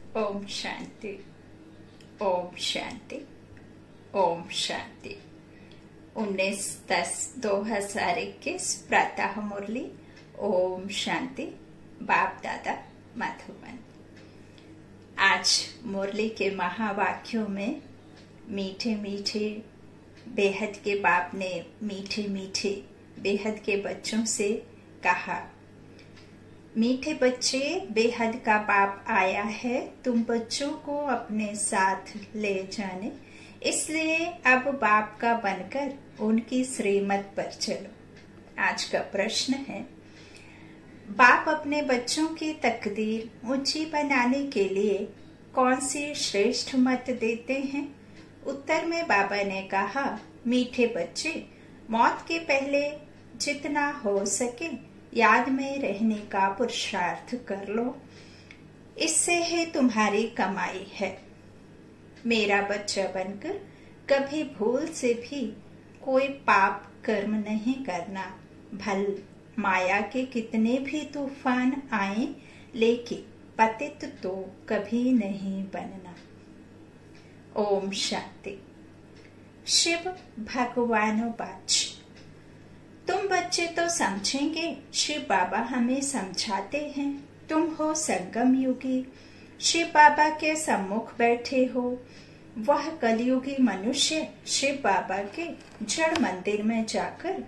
ओम शांति। ओम शांति। ओम शांति। 19/10/2021 प्रातः मुरली। ओम शांति। बाप दादा मधुबन। आज मुरली के महावाक्यों में मीठे मीठे बेहद के बाप ने मीठे मीठे बेहद के बच्चों से कहा, मीठे बच्चे, बेहद का बाप आया है तुम बच्चों को अपने साथ ले जाने, इसलिए अब बाप का बनकर उनकी श्रीमत पर चलो। आज का प्रश्न है, बाप अपने बच्चों की तकदीर ऊंची बनाने के लिए कौन सी श्रेष्ठ मत देते हैं? उत्तर में बाबा ने कहा, मीठे बच्चे, मौत के पहले जितना हो सके याद में रहने का पुरुषार्थ कर लो, इससे ही तुम्हारी कमाई है। मेरा बच्चा बनकर कभी भूल से भी कोई पाप कर्म नहीं करना। भल माया के कितने भी तूफान आए, लेकिन पतित तो कभी नहीं बनना। ओम शांति। शिव भगवानो बाच। तुम बच्चे तो समझेंगे, शिव बाबा हमें समझाते हैं। तुम हो संगम युगी, शिव बाबा के सम्मुख बैठे हो। वह कलयुगी मनुष्य शिव बाबा के जड़ मंदिर में जाकर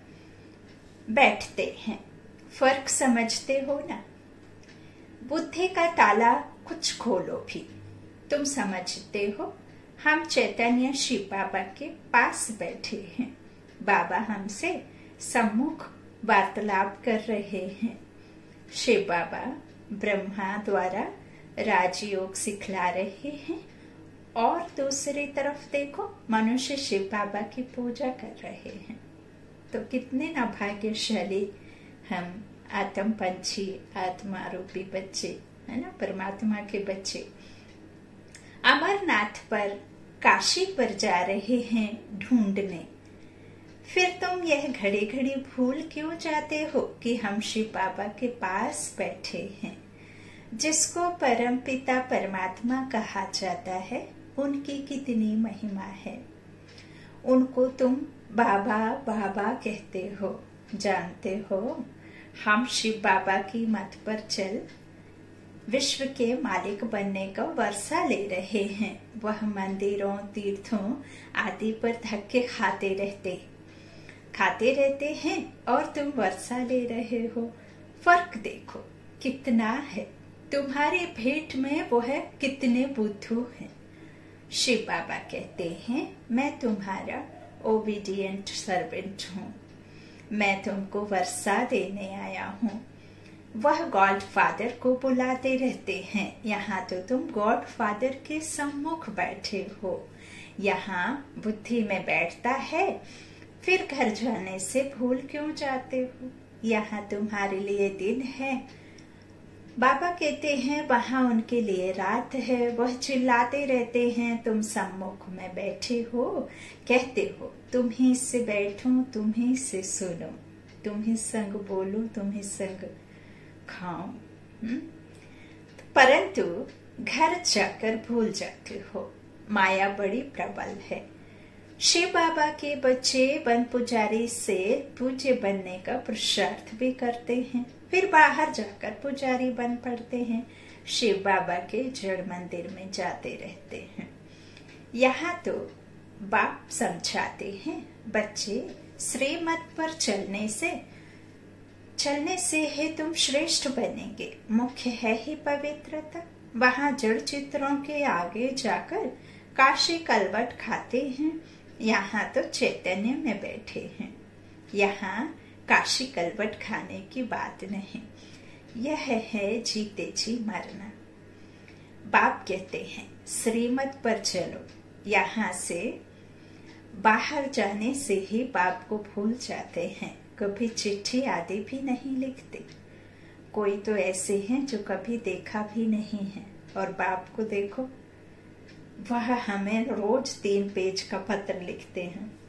बैठते हैं। फर्क समझते हो ना? बुद्धि का ताला कुछ खोलो भी। तुम समझते हो हम चैतन्य शिव बाबा के पास बैठे हैं। बाबा हमसे सम्मुख वार्तालाप कर रहे हैं। शिव बाबा ब्रह्मा द्वारा राजयोग सिखला रहे हैं और दूसरी तरफ देखो मनुष्य शिव बाबा की पूजा कर रहे हैं। तो कितने न भाग्यशाली हम आत्म पंछी, आत्मा रूपी बच्चे है ना, परमात्मा के बच्चे। अमरनाथ पर, काशी पर जा रहे हैं ढूंढने। फिर तुम यह घड़ी घड़ी भूल क्यों जाते हो कि हम शिव बाबा के पास बैठे हैं? जिसको परम पिता परमात्मा कहा जाता है, उनकी कितनी महिमा है। उनको तुम बाबा बाबा कहते हो। जानते हो हम शिव बाबा की मत पर चल विश्व के मालिक बनने का वर्षा ले रहे हैं। वह मंदिरों, तीर्थों आदि पर धक्के खाते रहते हैं और तुम वर्षा ले रहे हो। फर्क देखो कितना है। तुम्हारी भेंट में वो है कितने बुद्धू हैं। शिव बाबा कहते हैं, मैं तुम्हारा ओबीडिएंट सर्वेंट हूँ। मैं तुमको वर्षा देने आया हूँ। वह गॉड फादर को बुलाते रहते हैं। यहाँ तो तुम गॉड फादर के सम्मुख बैठे हो। यहाँ बुद्धि में बैठता है, फिर घर जाने से भूल क्यों जाते हो? यहाँ तुम्हारे लिए दिन है। बाबा कहते हैं वहाँ उनके लिए रात है। वह चिल्लाते रहते हैं, तुम सम्मुख में बैठे हो। कहते हो तुम ही से बैठो, तुम ही से सुनो, तुम ही संग बोलो, तुम ही संग खाओ। परंतु घर जाकर भूल जाते हो। माया बड़ी प्रबल है। शिव बाबा के बच्चे वन पुजारी से पूज्य बनने का पुरुषार्थ भी करते हैं, फिर बाहर जाकर पुजारी बन पड़ते हैं। शिव बाबा के जड़ मंदिर में जाते रहते हैं। यहाँ तो बाप समझाते हैं, बच्चे श्रीमत पर चलने से ही तुम श्रेष्ठ बनेंगे। मुख्य है ही पवित्रता। वहाँ जड़ चित्रों के आगे जाकर काशी कलवट खाते हैं। यहाँ तो चैतन्य में बैठे हैं। यहाँ काशी कलवट खाने की बात नहीं। यह है जीते जी मरना। बाप कहते हैं श्रीमत पर चलो। यहाँ से बाहर जाने से ही बाप को भूल जाते हैं। कभी चिट्ठी आदि भी नहीं लिखते। कोई तो ऐसे हैं जो कभी देखा भी नहीं है, और बाप को देखो, वह हमें रोज 3 पेज का पत्र लिखते हैं।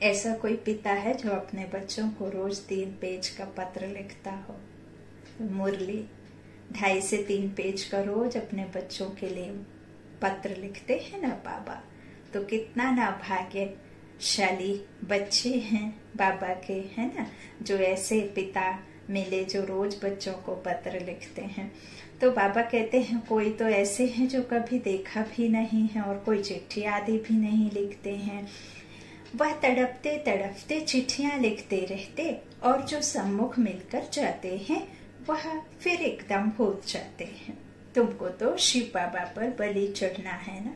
ऐसा कोई पिता है जो अपने बच्चों को रोज 3 पेज का पत्र लिखता हो? मुरली 2.5 से 3 पेज का रोज अपने बच्चों के लिए पत्र लिखते हैं ना बाबा, तो कितना ना भाग्यशाली बच्चे हैं बाबा के, है ना, जो ऐसे पिता मिले जो रोज बच्चों को पत्र लिखते हैं। तो बाबा कहते हैं कोई तो ऐसे हैं जो कभी देखा भी नहीं है और कोई चिट्ठी आदि भी नहीं लिखते हैं। वह तड़पते तड़पते चिट्ठियां लिखते रहते और जो सम्मुख मिलकर जाते हैं वह फिर एकदम भूल जाते हैं। तुमको तो शिव बाबा पर बलि चढ़ना है ना।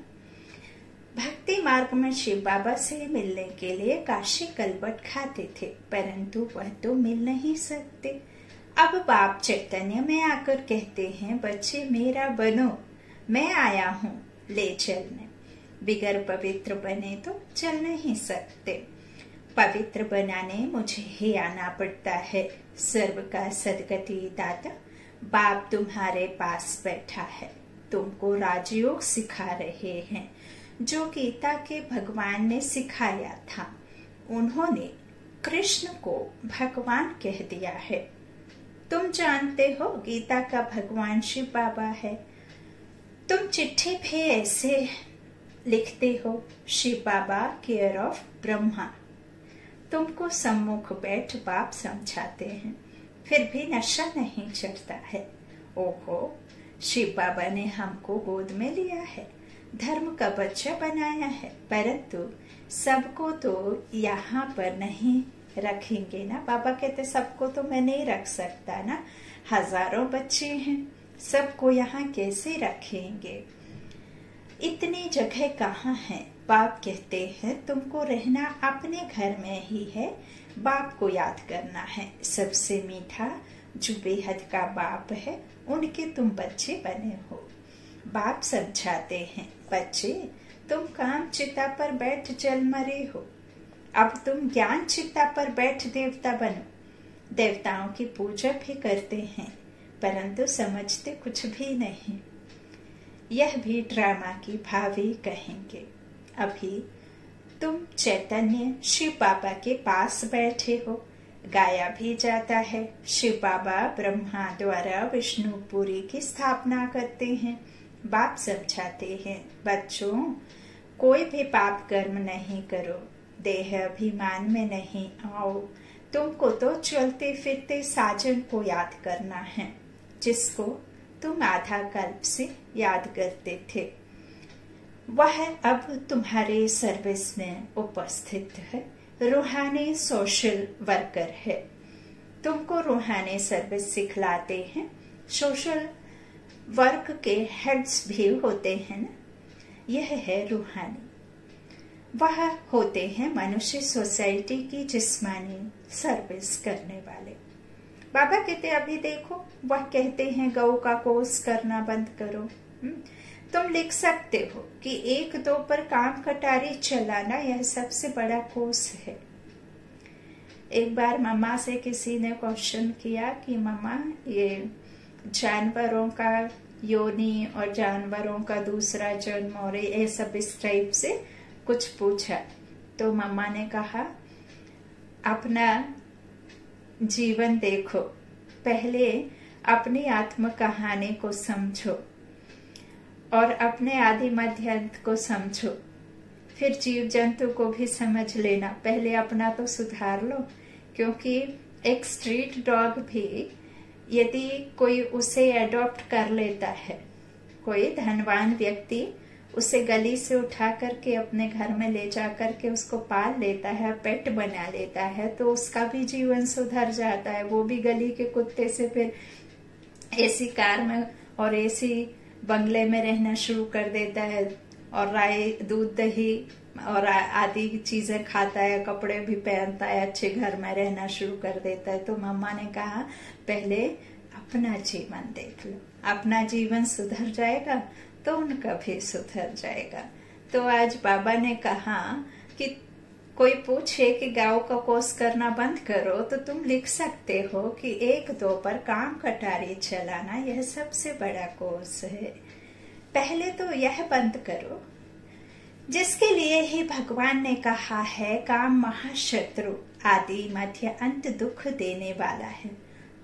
भक्ति मार्ग में शिव बाबा से मिलने के लिए काशी कलबट खाते थे, परंतु वह तो मिल नहीं सकते। अब बाप चैतन्य में आकर कहते हैं, बच्चे मेरा बनो, मैं आया हूँ ले चलने। बिगर पवित्र बने तो चल नहीं सकते, पवित्र बनाने मुझे ही आना पड़ता है। सर्व का सदगति दाता बाप तुम्हारे पास बैठा है, तुमको राजयोग सिखा रहे हैं जो गीता के भगवान ने सिखाया था। उन्होंने कृष्ण को भगवान कह दिया है। तुम जानते हो गीता का भगवान शिव बाबा है। तुम चिट्ठी भी ऐसे लिखते हो, शिव बाबा केयर ऑफ ब्रह्मा। तुमको सम्मुख बैठ बाप समझाते हैं, फिर भी नशा नहीं चढ़ता है। ओहो, शिव बाबा ने हमको गोद में लिया है, धर्म का बच्चा बनाया है, परंतु सबको तो यहाँ पर नहीं रखेंगे ना। बाबा कहते सबको तो मैं नहीं रख सकता ना, हजारों बच्चे हैं, सबको यहाँ कैसे रखेंगे, इतनी जगह कहाँ है। बाप कहते हैं तुमको रहना अपने घर में ही है, बाप को याद करना है। सबसे मीठा जो बेहद का बाप है, उनके तुम बच्चे बने हो। बाप समझाते हैं, बच्चे तुम काम चिता पर बैठ जल मरे हो, अब तुम ज्ञान चिता पर बैठ देवता बनो। देवताओं की पूजा भी करते हैं, परंतु समझते कुछ भी नहीं। यह भी ड्रामा की भावी कहेंगे। अभी तुम चैतन्य शिव बाबा के पास बैठे हो, गाया भी जाता है, शिव बाबा ब्रह्मा द्वारा विष्णुपुरी की स्थापना करते हैं। बाप समझाते हैं, बच्चों कोई भी पाप कर्म नहीं करो, देह अभिमान में नहीं आओ। तुमको तो चलते फिरते साजन को याद करना है, जिसको तुम आधा कल्प से याद करते थे। वह अब तुम्हारे सर्विस में उपस्थित है, रूहानी सोशल वर्कर है। तुमको रूहानी सर्विस सिखलाते हैं। सोशल वर्क के हेड्स भी होते हैं ना, यह है रूहानी। वह होते हैं मनुष्य सोसाइटी की जिस्मानी सर्विस करने वाले। बाबा कहते अभी देखो, वह कहते हैं गौ का कोर्स करना बंद करो। तुम लिख सकते हो कि 1-2 पर काम कटारी चलाना यह सबसे बड़ा कोर्स है। एक बार मम्मा से किसी ने क्वेश्चन किया कि मम्मा ये जानवरों का योनि और जानवरों का दूसरा जन्म और ये सब इस टाइप से कुछ पूछा, तो मम्मा ने कहा अपना जीवन देखो, पहले अपनी आत्म कहानी को समझो और अपने आदि मध्य अंत को समझो, फिर जीव जंतु को भी समझ लेना। पहले अपना तो सुधार लो, क्योंकि एक स्ट्रीट डॉग भी यदि कोई उसे अडॉप्ट कर लेता है, कोई धनवान व्यक्ति उसे गली से उठा करके अपने घर में ले जा करके उसको पाल लेता है, पेट बना लेता है, तो उसका भी जीवन सुधर जाता है। वो भी गली के कुत्ते से फिर एसी कार में और एसी बंगले में रहना शुरू कर देता है और राय दूध दही और आदि चीजें खाता है, कपड़े भी पहनता है, अच्छे घर में रहना शुरू कर देता है। तो मम्मा ने कहा पहले अपना जीवन देख लो, अपना जीवन सुधर जाएगा तो उनका भी सुधर जाएगा। तो आज बाबा ने कहा कि कोई पूछे कि गाँव का कोर्स करना बंद करो, तो तुम लिख सकते हो कि 1-2 पर काम कटारी चलाना यह सबसे बड़ा कोर्स है। पहले तो यह बंद करो, जिसके लिए ही भगवान ने कहा है काम महाशत्रु आदि मध्य अंत दुख देने वाला है।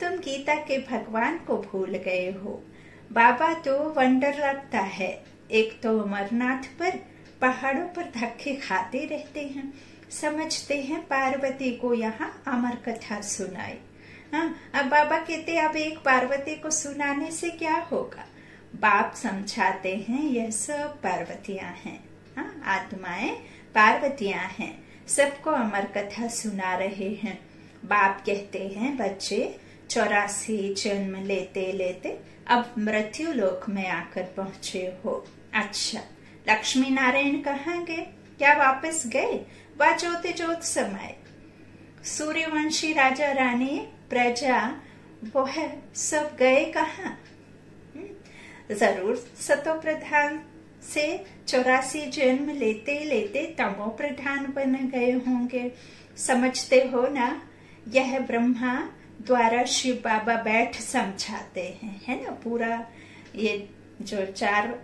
तुम गीता के भगवान को भूल गए हो, बाबा तो वंडर लगता है। एक तो अमरनाथ पर पहाड़ों पर धक्के खाते रहते हैं, समझते हैं पार्वती को यहाँ अमर कथा सुनाई। हाँ, अब बाबा कहते अब एक पार्वती को सुनाने से क्या होगा। बाप समझाते हैं यह सब पार्वतियां हैं। हाँ, आत्माएं पार्वतियां हैं, सबको अमर कथा सुना रहे हैं। बाप कहते हैं बच्चे 84 जन्म लेते लेते अब मृत्यु लोक में आकर पहुंचे हो। अच्छा, लक्ष्मी नारायण कहाँ गए? क्या वापस गए? वह ज्योति ज्योत समाये। सूर्यवंशी राजा रानी प्रजा वो है, सब गए कहाँ? जरूर सतो प्रधान से 84 जन्म लेते लेते तमो प्रधान बन गए होंगे। समझते हो ना, यह ब्रह्मा द्वारा शिव बाबा बैठ समझाते हैं, है ना। पूरा ये जो 4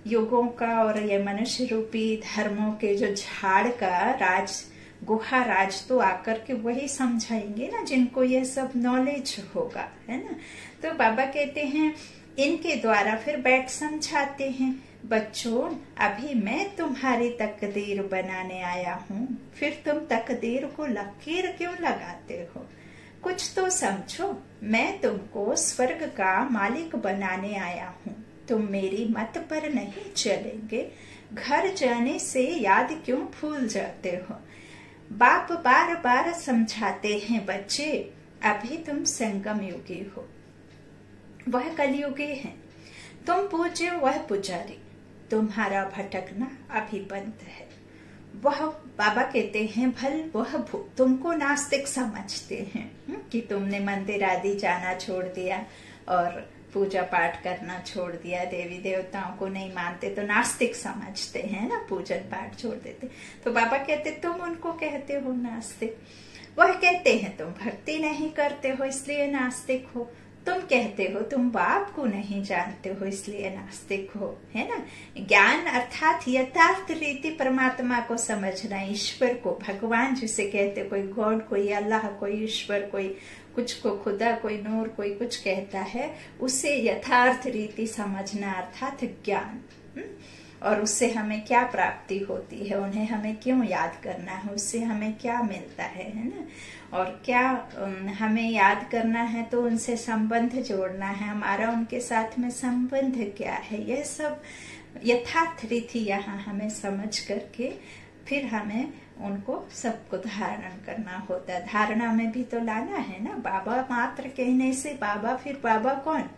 युगों का और ये मनुष्य रूपी धर्मों के जो झाड़ का राज, गुहा राज तो आकर के वही समझाएंगे ना, जिनको ये सब नॉलेज होगा, है ना। तो बाबा कहते हैं इनके द्वारा फिर बैठ समझाते हैं बच्चों, अभी मैं तुम्हारी तकदीर बनाने आया हूँ, फिर तुम तकदीर को लकीर क्यों लगाते हो? कुछ तो समझो, मैं तुमको स्वर्ग का मालिक बनाने आया हूँ, तुम मेरी मत पर नहीं चलेंगे। घर जाने से याद क्यों भूल जाते हो? बाप बार बार समझाते हैं बच्चे, अभी तुम संगम युगी हो, वह कलयुगी है। तुम पूज्य, वह पुजारी। तुम्हारा भटकना अभी बंद है। वह बाबा कहते हैं भल वह तुमको नास्तिक समझते हैं कि तुमने मंदिर आदि जाना छोड़ दिया और पूजा पाठ करना छोड़ दिया, देवी देवताओं को नहीं मानते तो नास्तिक समझते हैं ना, पूजन पाठ छोड़ देते। तो बाबा कहते तुम उनको कहते हो नास्तिक। वह कहते हैं तुम भक्ति नहीं करते हो इसलिए नास्तिक हो। तुम कहते हो तुम बाप को नहीं जानते हो इसलिए नास्तिक हो, है ना। ज्ञान अर्थात यथार्थ रीति परमात्मा को समझना, ईश्वर को, भगवान जिसे कहते, कोई गॉड, कोई अल्लाह, कोई ईश्वर, कोई कुछ को खुदा, कोई नूर, कोई कुछ कहता है, उसे यथार्थ रीति समझना अर्थात ज्ञान। और उससे हमें क्या प्राप्ति होती है, उन्हें हमें क्यों याद करना है, उससे हमें क्या मिलता है ना। और क्या हमें याद करना है तो उनसे संबंध जोड़ना है, हमारा उनके साथ में संबंध क्या है, यह सब यथार्थ रीति यहाँ हमें समझ करके फिर हमें उनको सबको धारण करना होता है। धारणा में भी तो लाना है ना। बाबा मात्र कहने से बाबा, फिर बाबा कौन?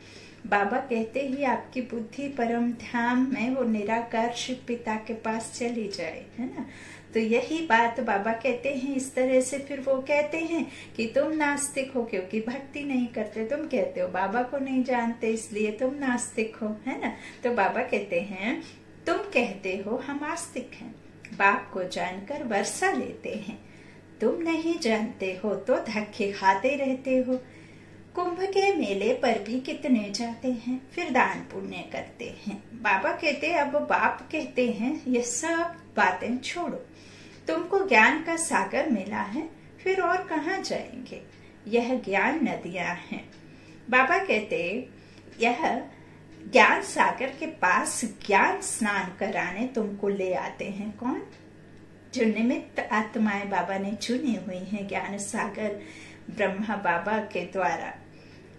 बाबा कहते ही आपकी बुद्धि परम धाम में वो निराकार शिव पिता के पास चली जाए, है ना। तो यही बात बाबा कहते हैं इस तरह से। फिर वो कहते हैं कि तुम नास्तिक हो क्योंकि भक्ति नहीं करते, तुम कहते हो बाबा को नहीं जानते इसलिए तुम नास्तिक हो, है ना। तो बाबा कहते हैं तुम कहते हो हम आस्तिक हैं, बाप को जानकर वर्षा लेते हैं, तुम नहीं जानते हो तो धक्के खाते रहते हो। कुंभ के मेले पर भी कितने जाते हैं, फिर दान पुण्य करते हैं। बाबा कहते अब बाप कहते हैं ये सब बातें छोड़ो, तुमको ज्ञान का सागर मिला है, फिर और कहाँ जाएंगे, यह ज्ञान नदियां हैं। बाबा कहते यह ज्ञान सागर के पास ज्ञान स्नान कराने तुमको ले आते हैं। कौन? जो निमित्त आत्माएं बाबा ने चुनी हुई हैं, ज्ञान सागर ब्रह्मा बाबा के द्वारा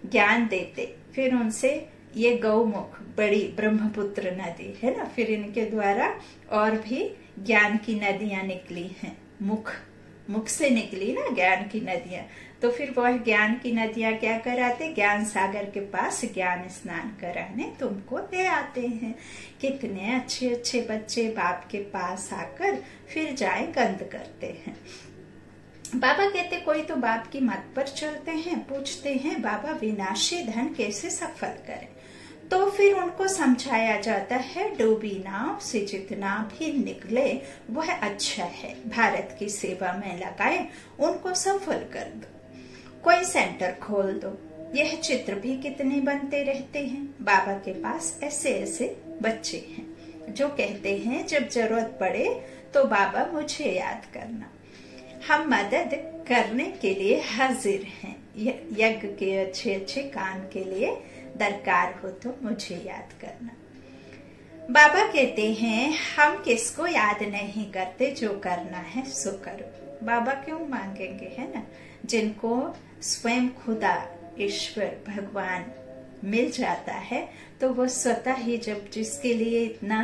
ज्ञान देते, फिर उनसे ये गौमुख बड़ी ब्रह्मपुत्र नदी है ना, फिर इनके द्वारा और भी ज्ञान की नदियां निकली हैं। मुख से निकली ना ज्ञान की नदियां, तो फिर वह ज्ञान की नदियां क्या कराते, ज्ञान सागर के पास ज्ञान स्नान कराने तुमको ले आते हैं। कितने अच्छे अच्छे बच्चे बाप के पास आकर फिर जाए गंद करते हैं। बाबा कहते कोई तो बाप की मत पर चलते हैं, पूछते हैं बाबा विनाशी धन कैसे सफल करें, तो फिर उनको समझाया जाता है डूबी नाव से जितना भी निकले वह अच्छा है, भारत की सेवा में लगाए, उनको सफल कर दो, कोई सेंटर खोल दो। यह चित्र भी कितने बनते रहते हैं। बाबा के पास ऐसे ऐसे बच्चे हैं जो कहते हैं जब जरूरत पड़े तो बाबा मुझे याद करना, हम मदद करने के लिए हाजिर हैं। यज्ञ के अच्छे अच्छे काम के लिए दरकार हो तो मुझे याद करना। बाबा कहते हैं हम किसको याद नहीं करते, जो करना है सो करो। बाबा क्यों मांगेंगे, है ना। जिनको स्वयं खुदा ईश्वर भगवान मिल जाता है तो वो स्वतः ही, जब जिसके लिए इतना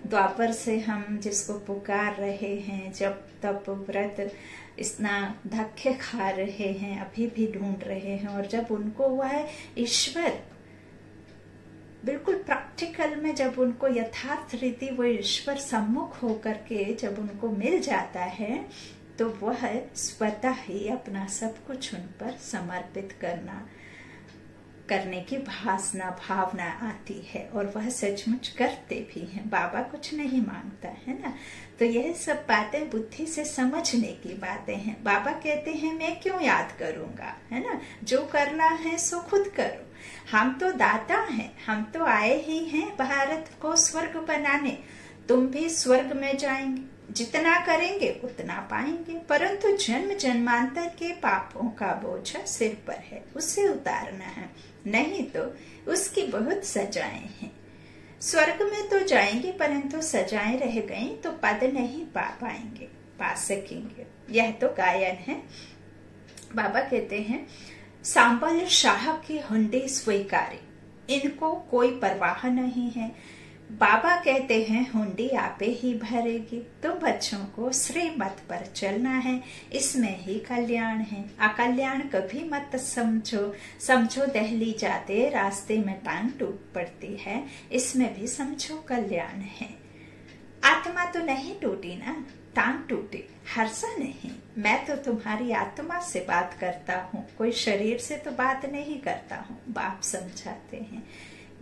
द्वापर से हम जिसको पुकार रहे हैं, जब तब व्रत इतना धक्के खा रहे हैं, अभी भी ढूंढ रहे हैं, और जब उनको वह ईश्वर बिल्कुल प्रैक्टिकल में, जब उनको यथार्थ रीति वो ईश्वर सम्मुख होकर के जब उनको मिल जाता है तो वह स्वतः ही अपना सब कुछ उन पर समर्पित करने की भावना आती है, और वह सचमुच करते भी हैं। बाबा कुछ नहीं मांगता, है ना। तो यह सब बातें बुद्धि से समझने की बातें हैं। बाबा कहते हैं मैं क्यों याद करूंगा, है ना। जो करना है सो खुद करो। हम तो दाता हैं, हम तो आए ही हैं भारत को स्वर्ग बनाने। तुम भी स्वर्ग में जाएंगे, जितना करेंगे उतना पाएंगे, परंतु जन्म जन्मांतर के पापों का बोझ सिर पर है, उसे उतारना है, नहीं तो उसकी बहुत सजाएं हैं। स्वर्ग में तो जाएंगे परंतु सजाएं रह गई तो पद नहीं पा सकेंगे। यह तो गायन है। बाबा कहते हैं सांबल शाह की हुंडी स्वीकारी, इनको कोई परवाह नहीं है। बाबा कहते हैं हुंडी आपे ही भरेगी। तुम बच्चों को श्रीमत पर चलना है, इसमें ही कल्याण है। अकल्याण कभी मत समझो दहली जाते रास्ते में टांग टूट पड़ती है, इसमें भी समझो कल्याण है। आत्मा तो नहीं टूटी ना, टांग टूटी, हर्षा नहीं। मैं तो तुम्हारी आत्मा से बात करता हूँ, कोई शरीर से तो बात नहीं करता हूँ। बाप समझाते हैं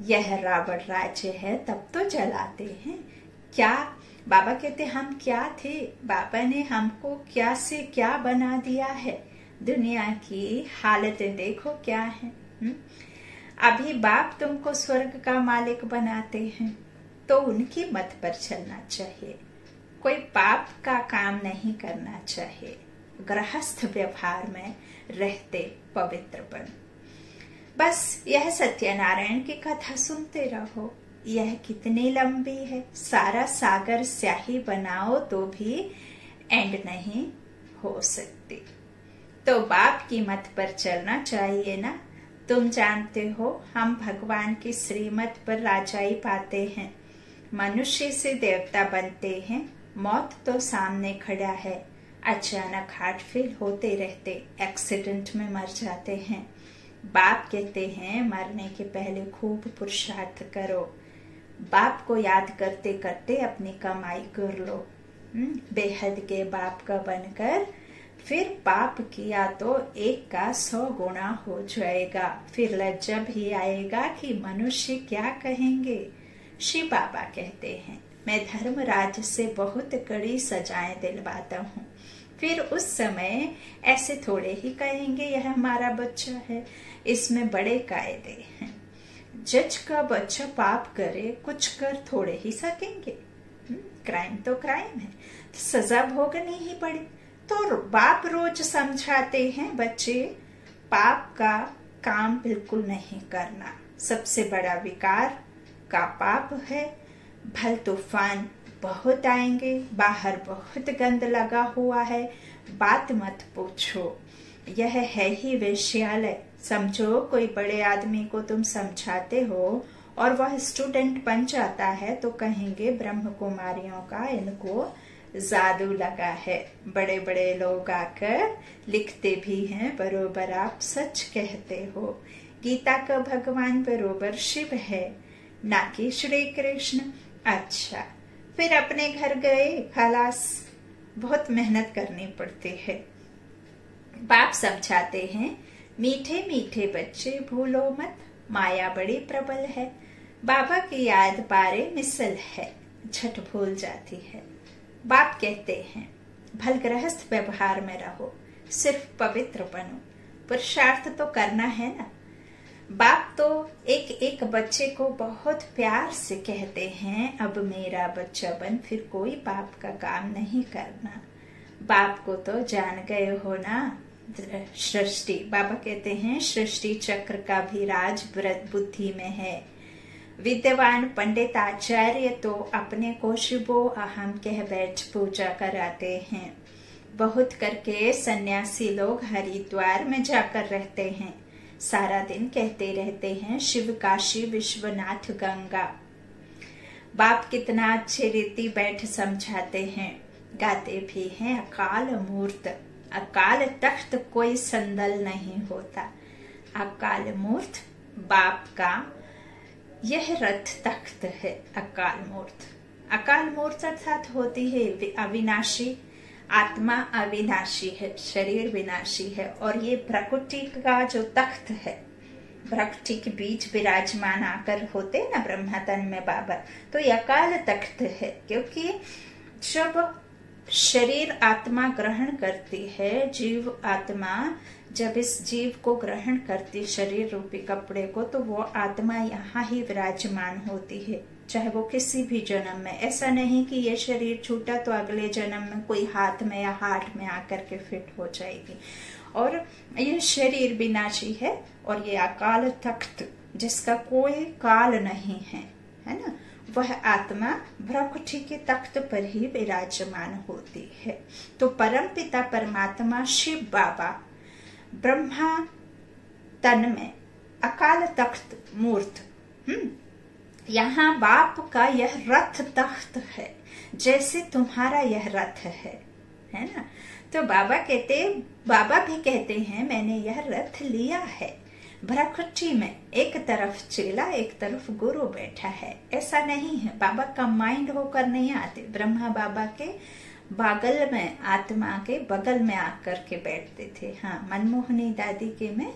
यह रावण राज्य है तब तो जलाते हैं। क्या बाबा कहते हम क्या थे, बाबा ने हमको क्या से क्या बना दिया है। दुनिया की हालतें देखो क्या है। अभी बाप तुमको स्वर्ग का मालिक बनाते हैं तो उनकी मत पर चलना चाहिए। कोई पाप का काम नहीं करना चाहिए। गृहस्थ व्यवहार में रहते पवित्र बन। बस यह सत्यनारायण की कथा सुनते रहो। यह कितनी लंबी है, सारा सागर स्याही बनाओ तो भी एंड नहीं हो सकती। तो बाप की मत पर चलना चाहिए ना। तुम जानते हो हम भगवान की श्रीमत पर राजाई पाते हैं, मनुष्य से देवता बनते हैं। मौत तो सामने खड़ा है, अचानक हार्ट फेल होते रहते, एक्सीडेंट में मर जाते हैं। बाप कहते हैं मरने के पहले खूब पुरुषार्थ करो। बाप को याद करते करते अपनी कमाई कर लो। बेहद के बाप का बनकर फिर पाप किया तो 1 का 100 गुना हो जाएगा। फिर लज्जा भी आएगा कि मनुष्य क्या कहेंगे। शिव बाबा कहते हैं मैं धर्मराज से बहुत कड़ी सजाएं दिलवाता हूँ। फिर उस समय ऐसे थोड़े ही कहेंगे यह हमारा बच्चा है, इसमें बड़े कायदे हैं। जज का बच्चा पाप करे कुछ कर थोड़े ही सकेंगे। क्राइम तो क्राइम है, तो सजा भोगनी ही पड़ी। तो बाप रोज समझाते हैं बच्चे पाप का काम बिल्कुल नहीं करना, सबसे बड़ा विकार का पाप है। भल तूफान बहुत आएंगे, बाहर बहुत गंद लगा हुआ है, बात मत पूछो, यह है ही वेश्यालय। समझो कोई बड़े आदमी को तुम समझाते हो और वह स्टूडेंट बन जाता है तो कहेंगे ब्रह्म कुमारियों का इनको जादू लगा है। बड़े बड़े लोग आकर लिखते भी हैं बरोबर आप सच कहते हो। गीता का भगवान बरोबर शिव है, ना कि श्री कृष्ण। अच्छा, फिर अपने घर गए, खलास, बहुत मेहनत करनी पड़ती है। बाप समझाते हैं मीठे मीठे बच्चे भूलो मत, माया बड़ी प्रबल है। बाबा की याद पारे मिसल है, झट भूल जाती है। बाप कहते हैं भल गृहस्थ व्यवहार में रहो, सिर्फ पवित्र बनो, पुरुषार्थ तो करना है ना। बाप तो एक एक बच्चे को बहुत प्यार से कहते हैं अब मेरा बच्चा बन, फिर कोई बाप का काम नहीं करना। बाप को तो जान गए हो ना, सृष्टि, बाबा कहते हैं सृष्टि चक्र का भी राज बुद्धि में है। विद्वान पंडित आचार्य तो अपने को शुभो अहम कह बैठ पूजा कराते हैं। बहुत करके सन्यासी लोग हरिद्वार में जाकर रहते हैं, सारा दिन कहते रहते हैं शिव काशी विश्वनाथ गंगा। बाप कितना अच्छे रीति बैठ समझाते हैं, गाते भी हैं अकाल मूर्त, अकाल तख्त कोई संदल नहीं होता। अकाल मूर्त बाप का यह रथ तख्त है। अकाल मूर्त, अकाल मूर्त अर्थात होती है अविनाशी, आत्मा अविनाशी है, शरीर विनाशी है। और ये प्रकृति का जो तख्त है, प्रकृति के बीच विराजमान आकर होते ना ब्रह्मा तन में बाबा, तो ये अकाल तख्त है। क्योंकि जब शरीर आत्मा ग्रहण करती है, जीव आत्मा जब इस जीव को ग्रहण करती शरीर रूपी कपड़े को, तो वो आत्मा यहाँ ही विराजमान होती है, चाहे वो किसी भी जन्म में। ऐसा नहीं कि ये शरीर छूटा तो अगले जन्म में कोई हाथ में या हार्ट में आकर के फिट हो जाएगी। और ये शरीर विनाशी है, और ये अकाल तख्त जिसका कोई काल नहीं है, है ना, वह आत्मा प्रकृति के तख्त पर ही विराजमान होती है। तो परम पिता परमात्मा शिव बाबा ब्रह्मा तन में अकाल तख्त मूर्त, यहाँ बाप का यह रथ तख्त है, जैसे तुम्हारा यह रथ है ना। तो बाबा भी कहते हैं मैंने यह रथ लिया है। प्रकृति में एक तरफ चेला एक तरफ गुरु बैठा है, ऐसा नहीं है। बाबा कंबाइंड होकर नहीं आते, ब्रह्मा बाबा के बगल में, आत्मा के बगल में आकर के बैठते थे। हाँ, मनमोहनी दादी के में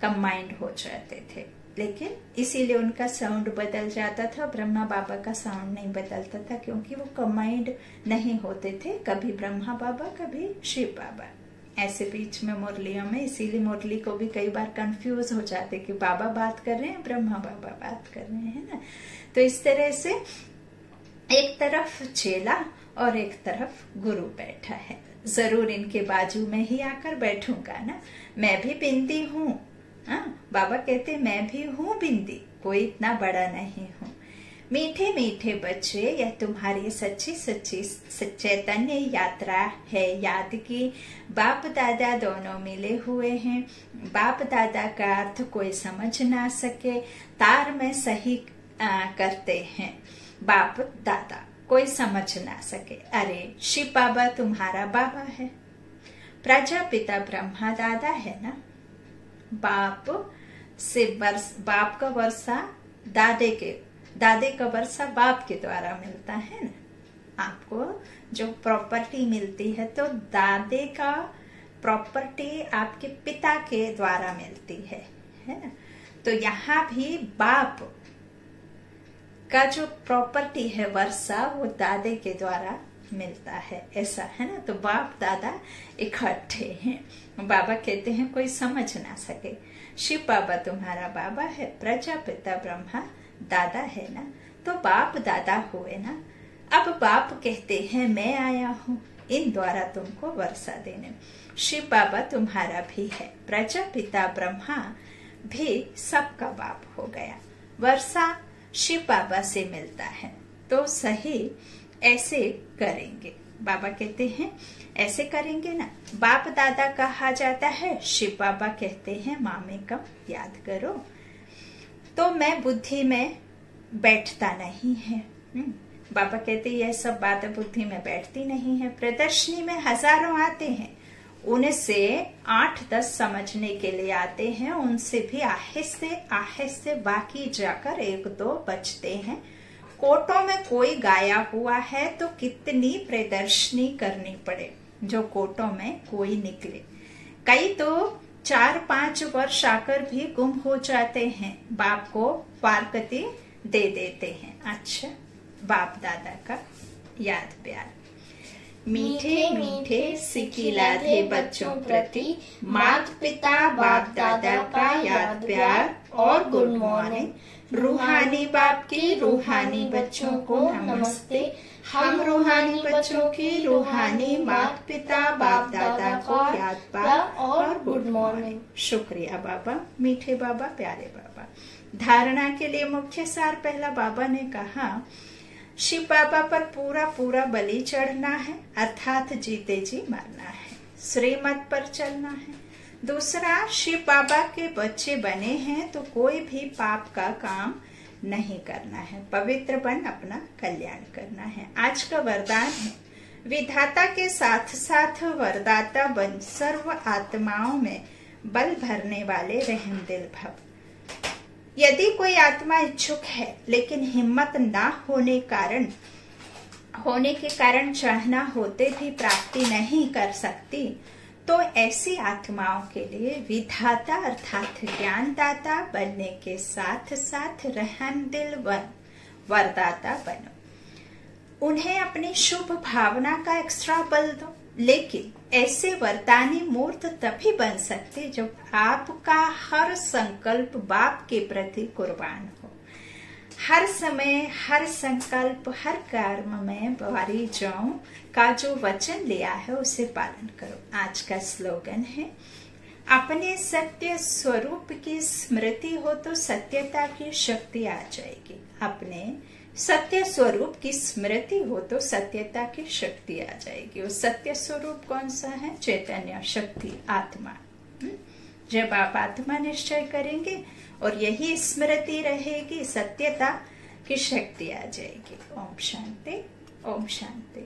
कंबाइंड हो जाते थे, लेकिन इसीलिए उनका साउंड बदल जाता था, ब्रह्मा बाबा का साउंड नहीं बदलता था, क्योंकि वो कंबाइंड नहीं होते थे, कभी ब्रह्मा बाबा कभी शिव बाबा, ऐसे बीच में मुरलियों में। इसीलिए मुरली को भी कई बार कंफ्यूज हो जाते कि बाबा बात कर रहे हैं, ब्रह्मा बाबा बात कर रहे हैं ना। तो इस तरह से एक तरफ चेला और एक तरफ गुरु बैठा है। जरूर इनके बाजू में ही आकर बैठूंगा ना, मैं भी बिंदी हूँ। बाबा कहते मैं भी हूँ बिंदी, कोई इतना बड़ा नहीं हूँ। मीठे मीठे बच्चे, यह तुम्हारी सच्ची सच्ची चैतन्य यात्रा है। याद की बाप दादा दोनों मिले हुए हैं। बाप दादा का अर्थ कोई समझ ना सके, तार में सही करते हैं। बाप दादा कोई समझ ना सके। अरे शिव बाबा तुम्हारा बाबा है, प्रजापिता ब्रह्मा दादा है ना। बाप से बाप का वर्षा दादे का वर्षा बाप के द्वारा मिलता है ना। आपको जो प्रॉपर्टी मिलती है तो दादे का प्रॉपर्टी आपके पिता के द्वारा मिलती है ना। तो यहाँ भी बाप का जो प्रॉपर्टी है वर्षा, वो दादे के द्वारा मिलता है, ऐसा है ना। तो बाप दादा इकट्ठे हैं। बाबा कहते हैं कोई समझ ना सके। शिव बाबा तुम्हारा बाबा है, प्रजापिता ब्रह्मा दादा है ना, तो बाप दादा हुए ना। अब बाप कहते हैं मैं आया हूँ इन द्वारा तुमको वर्षा देने। शिव बाबा तुम्हारा भी है, प्रजापिता ब्रह्मा भी सबका बाप हो गया। वर्षा शिव बाबा से मिलता है, तो सही ऐसे करेंगे। बाबा कहते हैं ऐसे करेंगे ना। बाप दादा कहा जाता है, शिव बाबा कहते हैं मामे कम याद करो। तो मैं बुद्धि में बैठता नहीं है। बाबा कहते यह सब बातें बुद्धि में बैठती नहीं है। प्रदर्शनी में हजारों आते हैं, उनसे 8-10 समझने के लिए आते हैं, उनसे भी आहिस्ते आहिस्ते बाकी जाकर 1-2 बचते हैं। कोटों में कोई गाया हुआ है तो कितनी प्रदर्शनी करनी पड़े जो कोटों में कोई निकले। कई तो 4-5 वर्ष आकर भी गुम हो जाते हैं, बाप को फारकती दे देते हैं। अच्छा, बाप दादा का याद प्यार। मीठे मीठे सिकिला थे बच्चों प्रति, माता पिता बाप दादा का याद प्यार और गुड मॉर्निंग। रूहानी बाप के रूहानी बच्चों को नमस्ते। हम रूहानी बच्चों के रूहानी माता पिता बाप दादा को याद पाक और गुड मॉर्निंग। शुक्रिया बाबा, मीठे बाबा, प्यारे बाबा। धारणा के लिए मुख्य सार पहला, बाबा ने कहा शिव बाबा पर पूरा पूरा बलि चढ़ना है, अर्थात जीते जी मरना है, श्रीमत पर चलना है। दूसरा, शिव बाबा के बच्चे बने हैं तो कोई भी पाप का काम नहीं करना है, पवित्र बन अपना कल्याण करना है। आज का वरदान है, विधाता के साथ साथ वरदाता बन सर्व आत्माओं में बल भरने वाले रहमदिल भव। यदि कोई आत्मा इच्छुक है लेकिन हिम्मत ना होने के कारण चाहना होते भी प्राप्ति नहीं कर सकती, तो ऐसी आत्माओं के लिए विधाता अर्थात ज्ञानदाता बनने के साथ साथ रहमदिल वरदाता बनो। उन्हें अपनी शुभ भावना का एक्स्ट्रा बल दो। लेकिन ऐसे वरदानी मूर्त तभी बन सकते जब आपका हर संकल्प बाप के प्रति कुर्बान हो। हर समय, हर संकल्प, हर कर्म में बारी जाऊं का जो वचन लिया है उसे पालन करो। आज का स्लोगन है, अपने सत्य स्वरूप की स्मृति हो तो सत्यता की शक्ति आ जाएगी। अपने सत्य स्वरूप की स्मृति हो तो सत्यता की शक्ति आ जाएगी। वो सत्य स्वरूप कौन सा है? चैतन्य शक्ति, आत्मा। जब आप आत्मा निश्चय करेंगे और यही स्मृति रहेगी, सत्यता की शक्ति आ जाएगी। ओम शांति, ओम शांति।